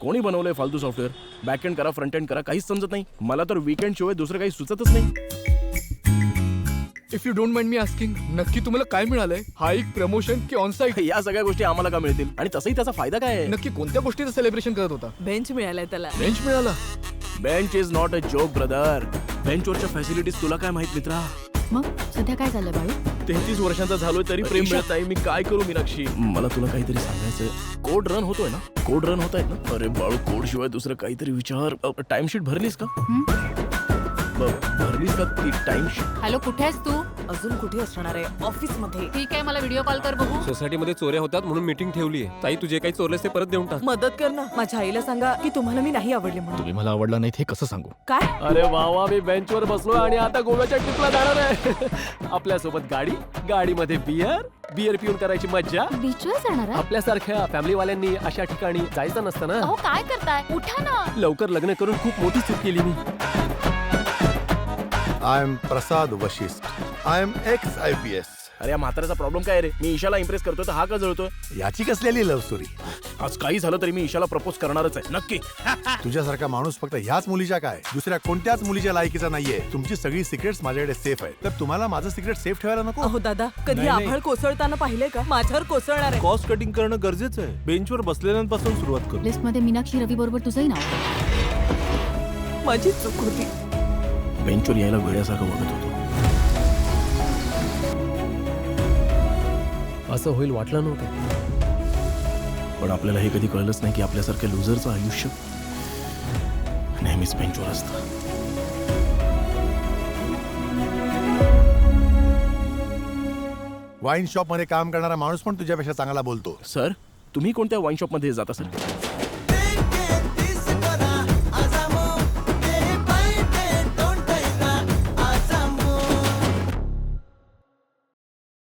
कोणी बनवलंय फालतू सॉफ्टवेअर? बॅक एंड करा, फ्रंट एंड करा, काहीच समजत नाही. मला तर वीकेंड शिवाय दुसरं काही सुचतच नाही. If you don't mind me asking, नक्की तुम्हाला काय मिळालंय? हाईक, प्रमोशन की ऑन साईट? या सगळ्या गोष्टी आम्हाला का मिळतील? आणि तसंही त्याचा फायदा काय आहे? नक्की कोणत्या गोष्टीचं सेलिब्रेशन करत होता? बेंच मिळालाय त्याला. बेंच मिळाला? Bench is not a joke brother. बेंचवरच्या फॅसिलिटीज तुला काय माहित मित्रा? मग सध्या काय झालं बाळू? 33 वर्षांचा झालोय तरी प्रेम मिळत नाही. मी काय करू मीनाक्षी? मला तुला काहीतरी सांगायचंय. कोड रन होतोय ना? कोड रन होत आहेत ना? अरे बाळू, कोड शिवाय दुसरं काहीतरी विचार. टाइमशीट भरलीस का? भरलीस का ती टाइमशीट? हॅलो, कुठे आहेस तू? अजून कुठे असणार आहे? ऑफिस मध्ये. ठीक आहे, मला व्हिडिओ कॉल कर बघू. सोसायटीमध्ये चोऱ्या होतात म्हणून मीटिंग ठेवली आहे. ताई, तू जे काही चोरलेस ते परत देऊन टाक. मदत कर ना. माझ्या आईला सांगा की तुम्हाला मी नाही आवडले म्हणून. तुम्ही मला आवडला नाही हे कसं सांगू? काय? अरे वा वा, मी बेंचवर बसलो आणि आता गोव्याच्या ट्रिपला जाणार आहे. आपल्यासोबत गाडी, गाडीमध्ये बियर पिऊन करायची मज्जा. बीचवर जाणार आहे? आपल्यासारख्या फॅमिलीवाल्यांनी अशा ठिकाणी जायचं नसतं ना. अहो, काय करताय? उठा ना. लवकर लग्न करून खूप मोठी चूक केली मी. I am Prasad Vashishth. I am ex IPS. अरे या म्हाताऱ्याचा प्रॉब्लेम काय रे? मी ईशाला इम्प्रेस करतोय तर हा का जळतोय? याची कसलेली लव्ह स्टोरी? आज काही झालं तरी मी ईशाला प्रपोज करणारच आहे नक्की. तुझ्यासारखा माणूस फक्त ह्याच मुलीच्या काय दुसऱ्या कोणत्याच मुलीच्या लायकीचा नाहीये. तुमची सगळी सिक्रेट्स माझ्याकडे सेफ आहे. तर तुम्हाला माझं सिक्रेट सेफ ठेवायला नको? अहो दादा, कधी आभाळ कोसळताना पाहिले का? माझ्यावर कोसळणार आहे. कॉस्ट कटिंग करणं गरजेचं आहे. बेंचवर बसलेल्यांपासून सुरुवात करू. लिस्ट मध्ये मीनाक्षी रवी बरोबर तुझंही नाव. माझी चूक होती. बेंचवर यायला वेळासारखं बघत होतो. असं होईल वाटलं नव्हतं. पण आपल्याला हे कधी कळलंच नाही की आपल्यासारख्या लुझरचं आयुष्य नेहमीच बेंचवर असतं. वाईन शॉप मध्ये काम करणारा माणूस पण तुझ्यापेक्षा चांगला बोलतो. सर, तुम्ही कोणत्या वाईन शॉपमध्ये जाता सर?